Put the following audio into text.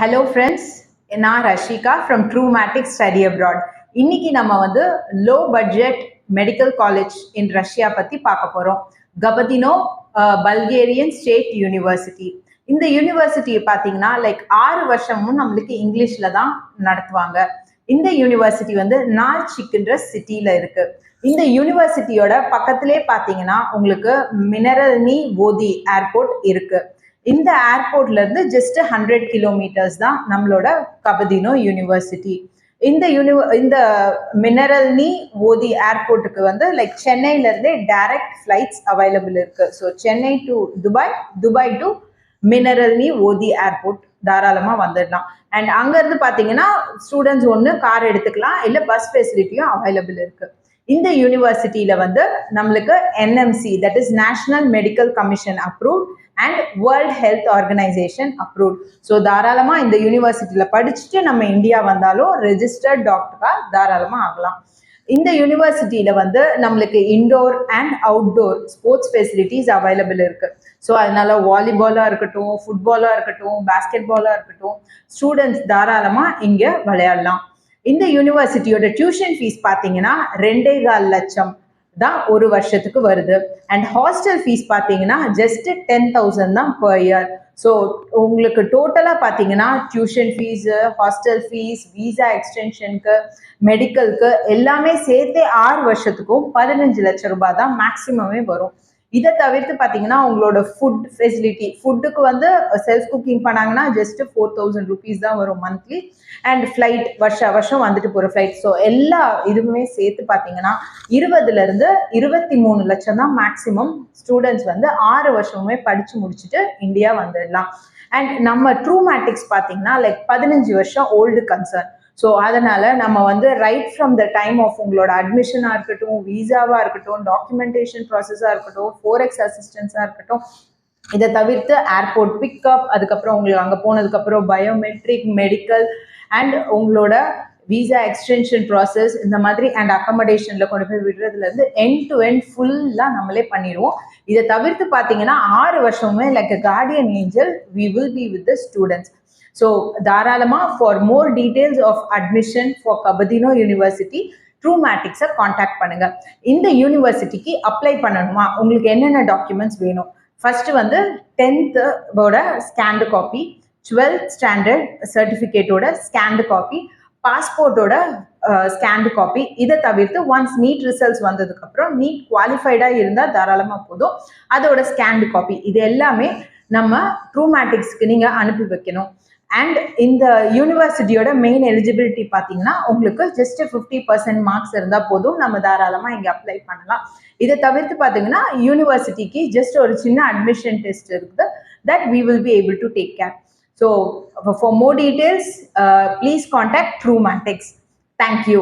Hello friends, நான் Rashika from Truematic Study Abroad. இன்னைக்கு நம்ம வந்து low budget medical college in Russia பத்தி பார்க்க போறோம். கபதினோ பல்கேரியன் ஸ்டேட் யூனிவர்சிட்டி. இந்த யூனிவர்சிட்டியை பார்த்தீங்கன்னா லைக் 6 வருஷமும் நம்மளுக்கு இங்கிலீஷ்ல தான் நடத்துவாங்க. இந்த யூனிவர்சிட்டி வந்து நால்சிக்ன்ற சிட்டியில இருக்கு. இந்த யூனிவர்சிட்டியோட பக்கத்திலே பார்த்தீங்கன்னா உங்களுக்கு மினரல்னி வோதி ஏர்போர்ட் இருக்கு. இந்த ஏர்போர்ட்ல இருந்து ஜஸ்ட் 100 கிலோமீட்டர்ஸ் தான் நம்மளோட கபதினோ யூனிவர்சிட்டி. இந்த மினரல்னி வோதி ஏர்போர்ட்டுக்கு வந்து லைக் சென்னையில இருந்தே டைரக்ட் ஃபிளைட்ஸ் அவைலபிள் இருக்கு. So Chennai to Dubai, Dubai to Mineralnye Vody airport தாராளமா வந்துடலாம். அண்ட் அங்க இருந்து பாத்தீங்கன்னா ஸ்டூடெண்ட்ஸ் ஒன்று கார் எடுத்துக்கலாம், இல்லை பஸ் ஃபெசிலிட்டியும் அவைலபிள் இருக்கு. இந்த யூனிவர்சிட்டியில வந்து நம்மளுக்கு NMC, that is national medical commission approved and world health organisation approved. So தாராளமா இந்த யூனிவர்சிட்டியில படிச்சுட்டு நம்ம இந்தியா வந்தாலும் ரெஜிஸ்டர்ட் டாக்டரா தாராளமா ஆகலாம். இந்த யூனிவர்சிட்டியில வந்து நம்மளுக்கு indoor and outdoor sports facilities available இருக்கு. ஸோ அதனால வாலிபாலா இருக்கட்டும், ஃபுட்பாலா இருக்கட்டும், பேஸ்கெட் பாலா இருக்கட்டும், ஸ்டூடெண்ட்ஸ் தாராளமா இங்க விளையாடலாம். இந்த யூனிவர்சிட்டியோட டியூஷன் ஃபீஸ் பார்த்தீங்கன்னா 2.25 லட்சம் தான் ஒரு வருஷத்துக்கு வருது. அண்ட் ஹாஸ்டல் ஃபீஸ் பார்த்தீங்கன்னா ஜஸ்ட் 10,000 தான் பர் இயர். ஸோ உங்களுக்கு டோட்டலாக பார்த்தீங்கன்னா tuition fees, hostel fees, visa எக்ஸ்டென்ஷனுக்கு, மெடிக்கலுக்கு எல்லாமே சேர்த்தே 6 வருஷத்துக்கும் 15 லட்சம் ரூபாய் தான் மேக்ஸிமமே வரும். இதை தவிர்த்து பார்த்தீங்கன்னா உங்களோட ஃபுட் ஃபெசிலிட்டி, ஃபுட்டுக்கு வந்து செல்ஃப் குக்கிங் பண்ணாங்கன்னா ஜஸ்ட் 4,000 ருபீஸ் தான் வரும் மந்த்லி. அண்ட் ஃப்ளைட் வருஷம் வந்துட்டு போகிற ஃப்ளைட். ஸோ எல்லா இதுவுமே சேர்த்து பார்த்தீங்கன்னா 20லேருந்து 23 லட்சம் தான் மேக்ஸிமம் ஸ்டூடெண்ட்ஸ் வந்து 6 வருஷமுமே படித்து முடிச்சுட்டு இந்தியா வந்துடலாம். அண்ட் நம்ம ட்ரூமேட்டிக்ஸ் பார்த்தீங்கன்னா லைக் 15 வருஷம் ஓல்டு கன்சர்ன். ஸோ அதனால நம்ம வந்து right from the time of உங்களோட அட்மிஷனாக இருக்கட்டும், விசாவாக இருக்கட்டும், டாக்குமெண்டேஷன் ப்ராசஸாக இருக்கட்டும், ஃபோரெக்ஸ் அசிஸ்டன்ஸாக இருக்கட்டும், இதை தவிர்த்து ஏர்போர்ட் பிக்கப், அதுக்கப்புறம் உங்களுக்கு அங்கே போனதுக்கப்புறம் பயோமெட்ரிக், மெடிக்கல் அண்ட் உங்களோட விசா எக்ஸ்டென்ஷன் ப்ராசஸ் இந்த மாதிரி அண்ட் அக்கமடேஷனில் கொண்டு போய் விடுறதுலேருந்து எண்ட் டு எண்ட் ஃபுல்லாக நம்மளே பண்ணிடுவோம். இதை தவிர்த்து பார்த்தீங்கன்னா 6 வருஷமுமே like a guardian angel we will be with the students. So தாராளமாக for more details of admission for Kabardino university ட்ரூமேட்டிக்ஸை காண்டாக்ட் பண்ணுங்க. இந்த யூனிவர்சிட்டிக்கு அப்ளை பண்ணணுமா, உங்களுக்கு என்னென்ன டாக்குமெண்ட்ஸ் வேணும்? ஃபர்ஸ்ட் வந்து 10th scanned copy, 12th standard சர்டிஃபிகேட்டோட ஸ்கேன்டு காப்பி, பாஸ்போர்ட்டோட ஸ்கேன்டு காப்பி. இதை தவிர்த்து ஒன்ஸ் நீட் ரிசல்ட்ஸ் வந்ததுக்கப்புறம் நீட் குவாலிஃபைடாக இருந்தால் தாராளமாக போதும், அதோட ஸ்கேன்டு காப்பி. இது எல்லாமே நம்ம ட்ரூமேட்டிக்ஸ்க்கு நீங்கள் அனுப்பி வைக்கணும். அண்ட் இந்த யூனிவர்சிட்டியோட மெயின் எலிஜிபிலிட்டி பார்த்தீங்கன்னா உங்களுக்கு ஜஸ்ட் 50% மார்க்ஸ் இருந்தால் போதும், நம்ம தாராளமாக இங்கே அப்ளை பண்ணலாம். இதை தவிர்த்து பார்த்தீங்கன்னா யூனிவர்சிட்டிக்கு ஜஸ்ட் ஒரு சின்ன அட்மிஷன் டெஸ்ட் இருக்குது, that we will be able to take care. So for more details, please contact Trumatics. Thank you.